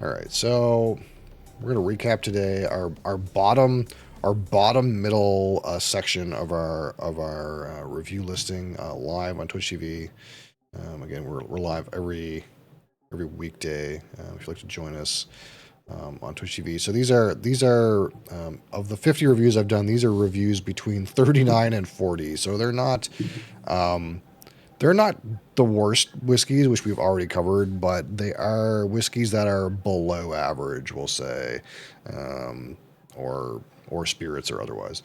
All right, so we're gonna recap today our bottom middle section of our review listing live on Twitch TV. Again, we're live every weekday. If you'd like to join us on Twitch TV, so these are of the 50 reviews I've done. These are reviews between 39 and 40, so they're not the worst whiskeys, which we've already covered, but they are whiskeys that are below average, we'll say, or spirits or otherwise,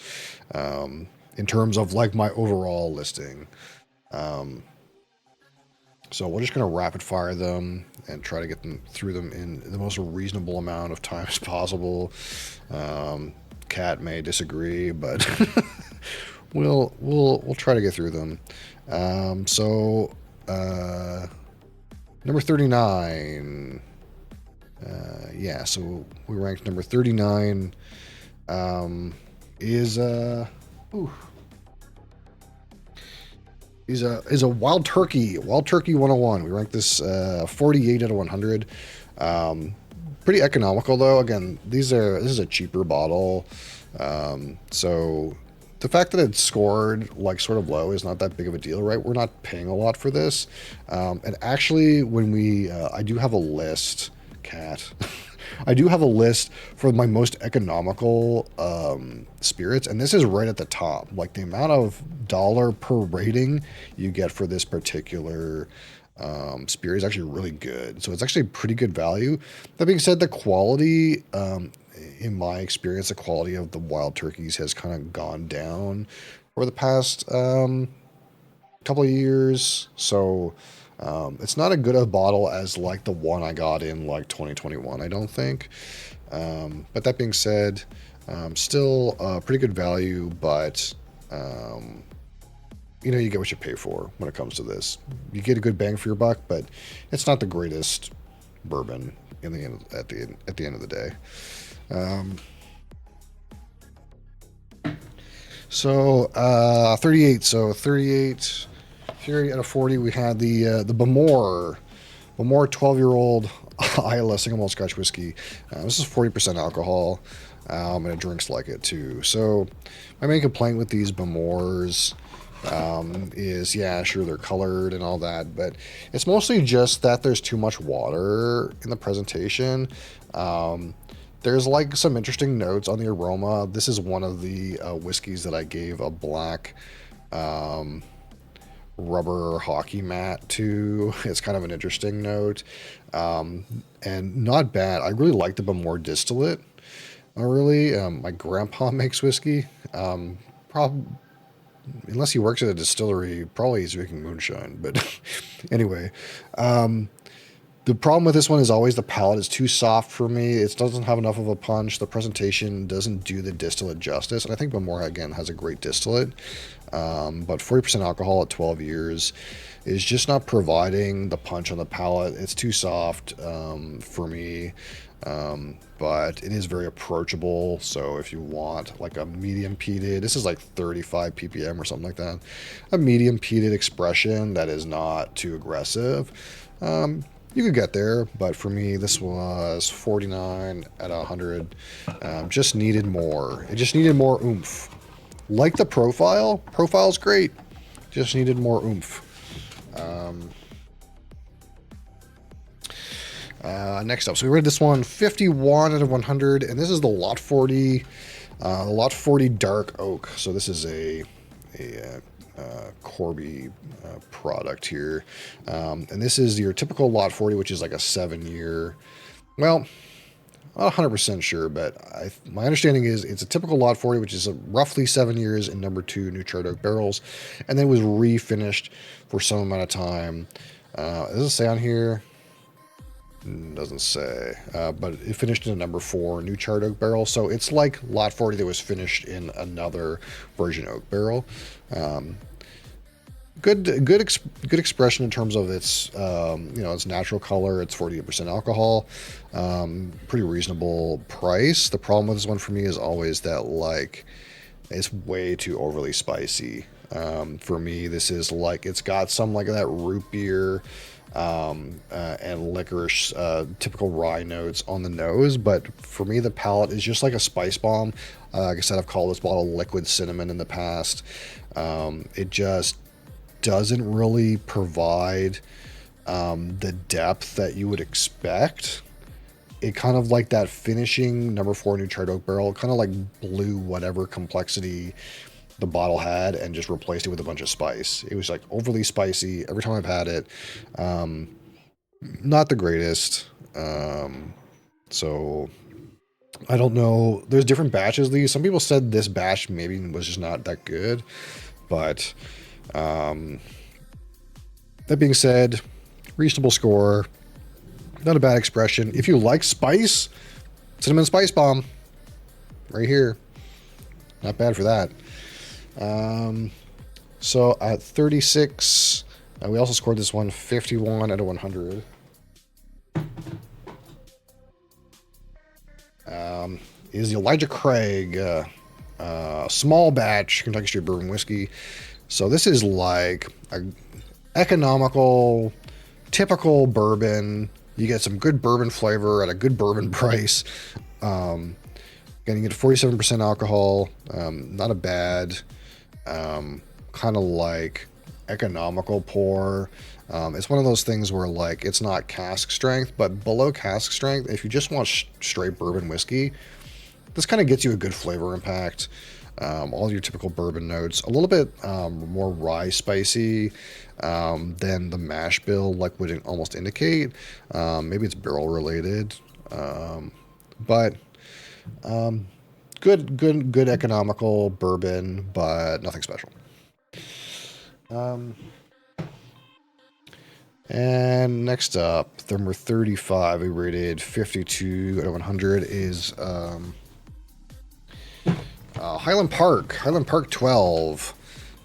in terms of like my overall listing. So we're just going to rapid fire them and try to get them through them in the most reasonable amount of time as possible. Kat may disagree, but we'll try to get through them. Number 39. Yeah, so we ranked number 39. Is ooh, is a Wild Turkey. Wild Turkey 101. We ranked this 48 out of 100. Pretty economical though. Again, this is a cheaper bottle. So the fact that it's scored like sort of low is not that big of a deal, right? We're not paying a lot for this. And actually, when I do have a list, Cat. I do have a list for my most economical spirits, and this is right at the top. Like the amount of dollar per rating you get for this particular spirit is actually really good. So it's actually pretty good value. That being said, the quality, in my experience, the quality of the Wild Turkeys has kind of gone down over the past couple of years. So it's not as good a bottle as like the one I got in like 2021, I don't think. But that being said, still pretty good value, but you get what you pay for when it comes to this. You get a good bang for your buck, but it's not the greatest bourbon at the end of the day. 38. So 38 out of 40. We had the Bamor 12-year-old Islay single malt Scotch whiskey. This is 40% alcohol, and it drinks like it too. So my main complaint with these Bamors is, yeah, sure, they're colored and all that, but it's mostly just that there's too much water in the presentation. There's like some interesting notes on the aroma. This is one of the whiskeys that I gave a black rubber hockey mat to. It's kind of an interesting note, and not bad. I really like the Bamor distillate. My grandpa makes whiskey. Unless he works at a distillery, probably he's drinking moonshine. But anyway, the problem with this one is always the palate is too soft for me. It doesn't have enough of a punch. The presentation doesn't do the distillate justice. And I think Bamor, again, has a great distillate. But 40% alcohol at 12 years is just not providing the punch on the palate. It's too soft for me. But it is very approachable. So if you want like a medium peated, this is like 35 ppm or something like that. A medium peated expression that is not too aggressive. You could get there, but for me, this was 49 out of 100. Just needed more. It just needed more oomph. Like the profile. Profile's great. Just needed more oomph. Next up, so we read this one 51 out of 100, and this is the Lot 40, Lot 40 Dark Oak. So this is a Corby product here, and this is your typical Lot 40, which is like a 7-year. Well, not 100% sure, but my understanding is it's a typical Lot 40, which is roughly 7 years in number 2 new charred oak barrels, and then was refinished for some amount of time. Does it say on here? Doesn't say, but it finished in a number 4 new charred oak barrel. So it's like Lot 40 that was finished in another virgin oak barrel. Good expression in terms of its its natural color. It's 48% alcohol. Pretty reasonable price. The problem with this one for me is always that like it's way too overly spicy. For me, this is like it's got some like that root beer and licorice, typical rye notes on the nose. But for me, the palate is just like a spice bomb. Like I said, I've called this bottle liquid cinnamon in the past. It just doesn't really provide the depth that you would expect. It kind of like that finishing number 4 new charred oak barrel, kind of like blew whatever complexity the bottle had and just replaced it with a bunch of spice. It was like overly spicy every time I've had it. Not the greatest. So I don't know. There's different batches of these. Some people said this batch maybe was just not that good, but that being said, reasonable score. Not a bad expression. If you like spice, cinnamon spice bomb, right here. Not bad for that. So at 36, we also scored this one 51 out of 100. Is the Elijah Craig small batch Kentucky Straight Bourbon Whiskey. So this is like a economical, typical bourbon. You get some good bourbon flavor at a good bourbon price. Again, you get 47% alcohol. Not a bad, kind of like economical pour. It's one of those things where like it's not cask strength, but below cask strength. If you just want straight bourbon whiskey, this kind of gets you a good flavor impact. All your typical bourbon notes, a little bit more rye spicy than the mash bill like would almost indicate. Maybe it's barrel related, but good economical bourbon, but nothing special. And next up, number 35, we rated 52 out of 100 is Highland Park 12.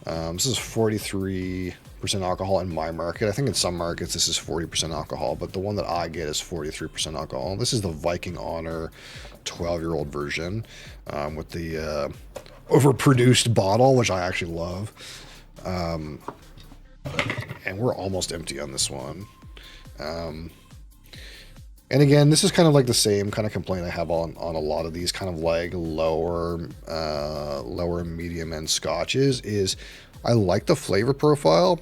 This is 43% alcohol in my market. I think in some markets this is 40% alcohol, but the one that I get is 43% alcohol. This is the Viking Honor 12-year-old version with the overproduced bottle, which I actually love. And we're almost empty on this one. And again, this is kind of like the same kind of complaint I have on a lot of these kind of like lower medium end scotches is I like the flavor profile.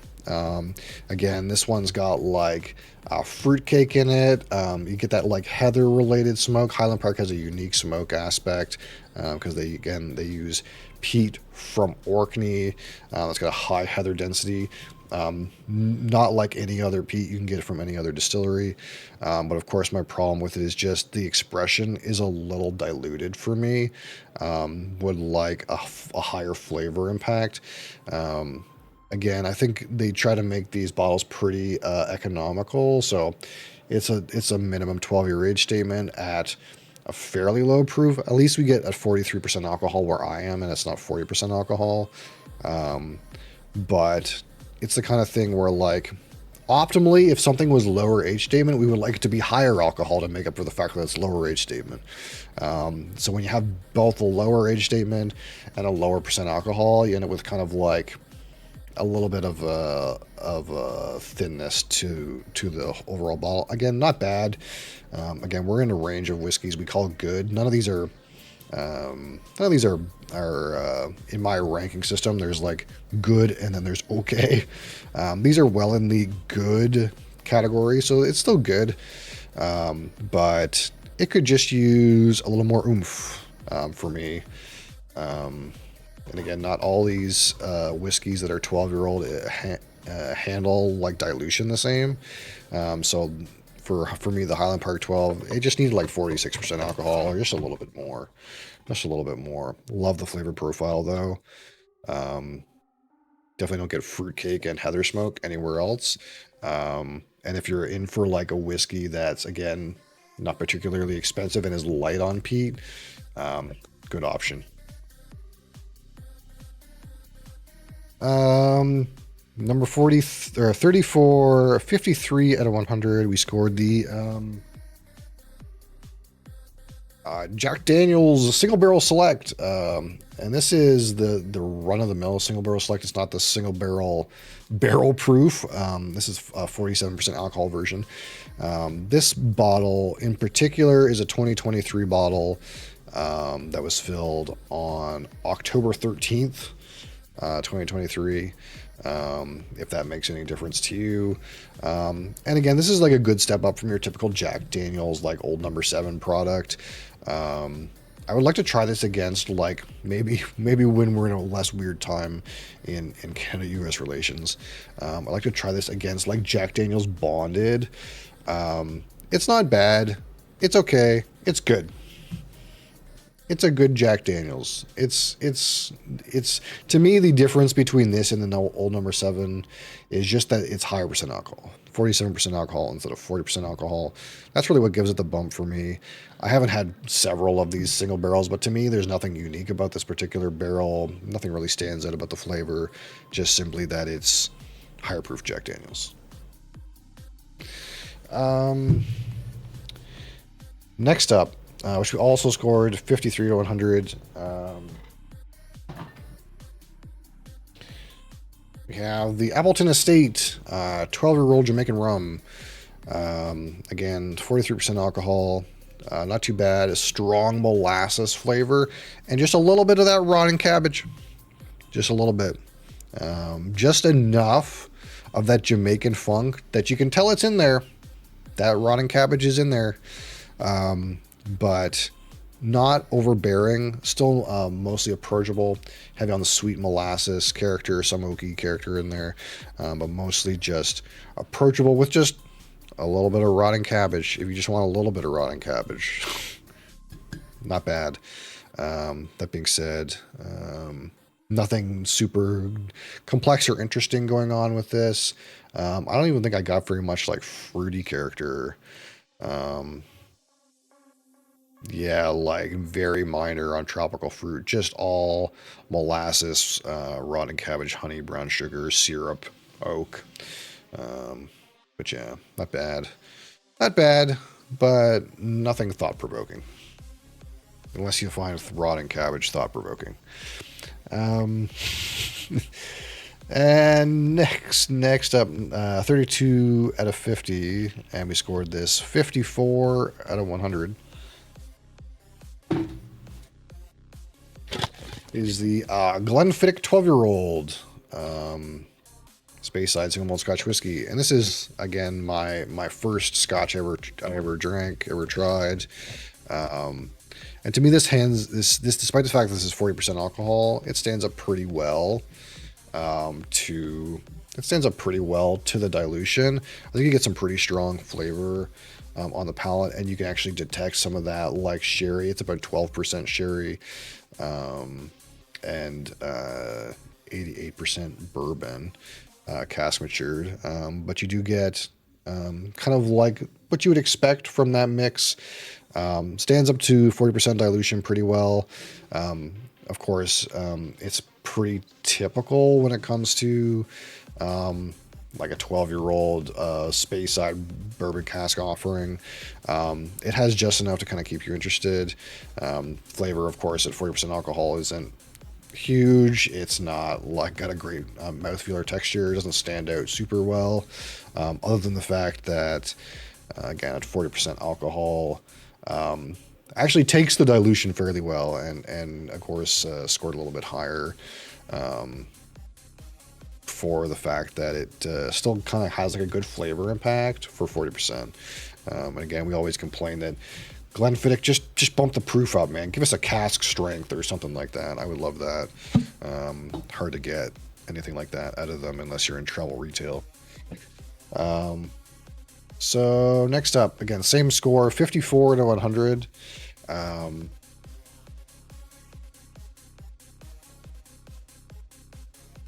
Again, this one's got like fruitcake in it. You get that like heather related smoke. Highland Park has a unique smoke aspect because they use peat from Orkney. It's got a high heather density. Not like any other peat you can get from any other distillery. But of course, my problem with it is just the expression is a little diluted for me. Would like a higher flavor impact. Again, I think they try to make these bottles pretty economical. So it's a minimum 12-year age statement at a fairly low proof. At least we get at 43% alcohol where I am, and it's not 40% alcohol. But it's the kind of thing where, like, optimally, if something was lower age statement, we would like it to be higher alcohol to make up for the fact that it's lower age statement. So when you have both a lower age statement and a lower percent alcohol, you end up with kind of like a little bit of a thinness to the overall bottle. Again, not bad. Again, we're in a range of whiskeys we call good. None of these are in my ranking system. There's like good and then there's okay. These are well in the good category, so it's still good, but it could just use a little more oomph for me. And again, not all these whiskeys that are 12-year-old handle like dilution the same. So for me, the Highland Park 12, it just needed like 46% alcohol or just a little bit more. Just a little bit more. Love the flavor profile though. Definitely don't get fruitcake and heather smoke anywhere else. And if you're in for like a whiskey that's, again, not particularly expensive and is light on peat, good option. Number 40 or 34, 53 out of 100. We scored the Jack Daniel's Single Barrel Select And this is the run-of-the-mill single barrel select. It's not the single barrel proof. This is a 47% alcohol version. This bottle in particular is a 2023 bottle that was filled on October 13th, 2023. If that makes any difference to you. And again, this is like a good step up from your typical Jack Daniel's like old number 7 product. I would like to try this against like maybe when we're in a less weird time in Canada-US relations. I'd like to try this against like Jack Daniel's Bonded. It's not bad. It's okay. It's good. It's a good Jack Daniels. It's to me, the difference between this and the old number 7 is just that it's higher percent alcohol, 47% alcohol instead of 40% alcohol. That's really what gives it the bump for me. I haven't had several of these single barrels, but to me, there's nothing unique about this particular barrel. Nothing really stands out about the flavor, just simply that it's higher proof Jack Daniels. Next up, which we also scored 53 to 100. We have the Appleton Estate 12-year-old Jamaican rum. Again, 43% alcohol. Not too bad. A strong molasses flavor. And just a little bit of that rotten cabbage. Just a little bit. Just enough of that Jamaican funk that you can tell it's in there. That rotten cabbage is in there. But not overbearing, still mostly approachable, heavy on the sweet molasses character, some oaky character in there, but mostly just approachable with just a little bit of rotting cabbage. If you just want a little bit of rotting cabbage, not bad. That being said, nothing super complex or interesting going on with this. I don't even think I got very much like fruity character. Yeah, like very minor on tropical fruit, just all molasses, rotten cabbage, honey, brown sugar, syrup, oak. But yeah, not bad. Not bad, but nothing thought-provoking. Unless you find rotten cabbage thought-provoking. And next up, 32 out of 50, and we scored this 54 out of 100. Is the Glenfiddich 12-year-old Speyside single malt Scotch whiskey, and this is again my first Scotch I ever drank, ever tried. And to me, this despite the fact that this is 40% alcohol, it stands up pretty well to the dilution. I think you get some pretty strong flavor on the palate, and you can actually detect some of that like sherry. It's about 12% sherry, and 88% bourbon, cask matured. But you do get kind of like what you would expect from that mix. Stands up to 40% dilution pretty well. Of course, it's pretty typical when it comes to like a 12-year-old Speyside bourbon cask offering. It has just enough to kind of keep you interested. Flavor, of course, at 40% alcohol isn't huge. It's not like got a great mouthfeel or texture. It doesn't stand out super well, other than the fact that again, at 40% alcohol, actually takes the dilution fairly well, and of course scored a little bit higher for the fact that it still kind of has like a good flavor impact for 40%. And again, we always complain that Glenfiddich, just bump the proof up, man. Give us a cask strength or something like that. I would love that. Hard to get anything like that out of them unless you're in travel retail. So next up, again, same score, 54 to 100.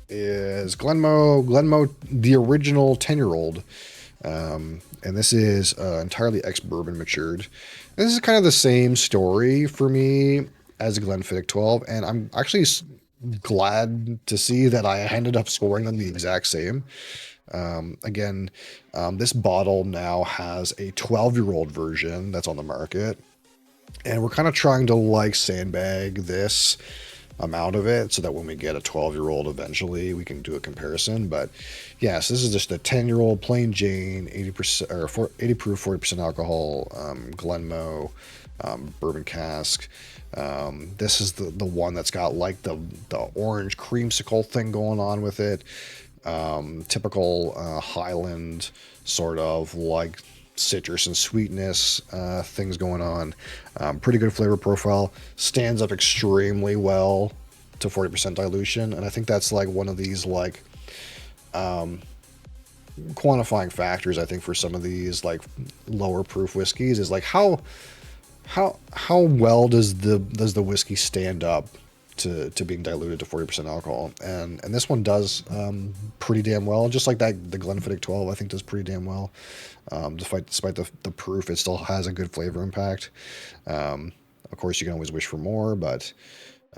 Is Glenmoe, the original 10-year-old. And this is entirely ex-bourbon matured. And this is kind of the same story for me as Glenfiddich 12, and I'm actually glad to see that I ended up scoring them the exact same. Again, this bottle now has a 12-year-old version that's on the market, and we're kind of trying to like sandbag this amount of it so that when we get a 12-year-old eventually we can do a comparison. But yes, this is just a 10-year-old plain Jane, 80% or 80 proof, 40% alcohol, Glenmoe, bourbon cask. This is the one that's got like the orange creamsicle thing going on with it. Typical Highland sort of like citrus and sweetness things going on. Pretty good flavor profile. Stands up extremely well to 40% dilution, and I think that's like one of these like quantifying factors. I think for some of these like lower proof whiskeys is like how well does the whiskey stand up to being diluted to 40% alcohol, and this one does pretty damn well. Just like that, the Glenfiddich 12 I think does pretty damn well. Despite the proof, it still has a good flavor impact. Of course, you can always wish for more, but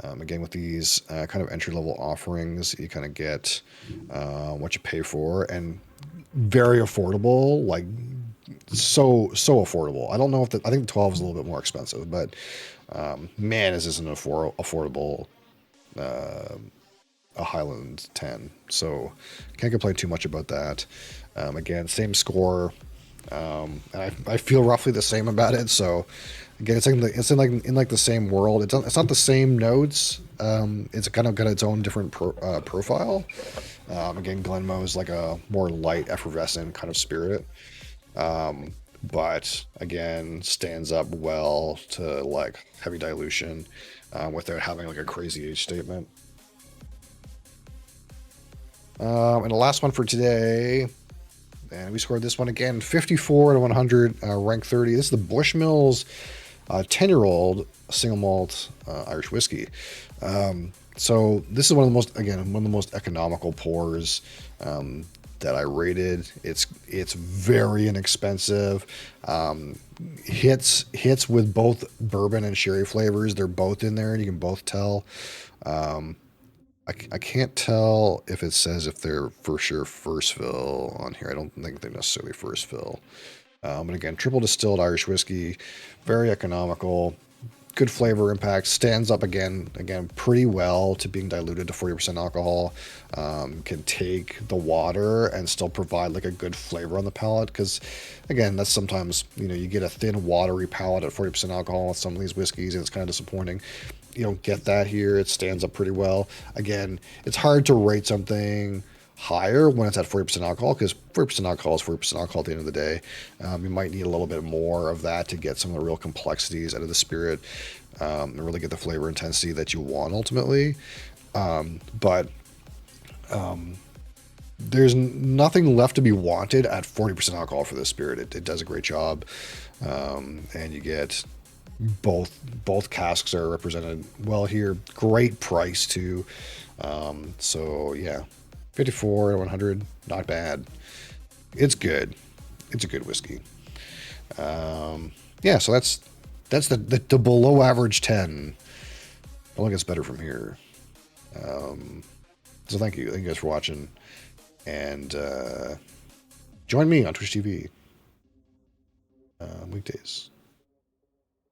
again, with these kind of entry level offerings, you kind of get what you pay for, and very affordable. Like so affordable. I don't know if I think the 12 is a little bit more expensive, but man, is this an affordable a Highland 10. So can't complain too much about that. Again, same score, and I feel roughly the same about it. So again, it's in like the same world. It's not the same notes. It's kind of got its own different profile. Again, Glenmoe is like a more light, effervescent kind of spirit. But again, stands up well to like heavy dilution without having like a crazy age statement. And the last one for today, and we scored this one again, 54 out of 100, rank 30. This is the Bushmills 10-year-old single malt Irish whiskey. So this is one of the most economical pours that I rated. It's very inexpensive. Hits with both bourbon and sherry flavors. They're both in there, and you can both tell. I can't tell if it says if they're for sure first fill on here. I don't think they're necessarily first fill. But again, triple distilled Irish whiskey, very economical, good flavor impact, stands up again pretty well to being diluted to 40% alcohol. Can take the water and still provide like a good flavor on the palate, because again, that's sometimes, you get a thin watery palate at 40% alcohol with some of these whiskeys, and it's kind of disappointing. You don't get that here. It stands up pretty well. Again, it's hard to rate something higher when it's at 40% alcohol, because 40% alcohol is 40% alcohol at the end of the day. You might need a little bit more of that to get some of the real complexities out of the spirit, and really get the flavor intensity that you want ultimately. But there's nothing left to be wanted at 40% alcohol for this spirit. It does a great job, and you get both casks are represented well here. Great price too. So yeah, 54 to 100, not bad. It's good. It's a good whiskey. Yeah, so that's the below average 10. I don't think it's better from here. So thank you guys for watching, and join me on Twitch TV weekdays.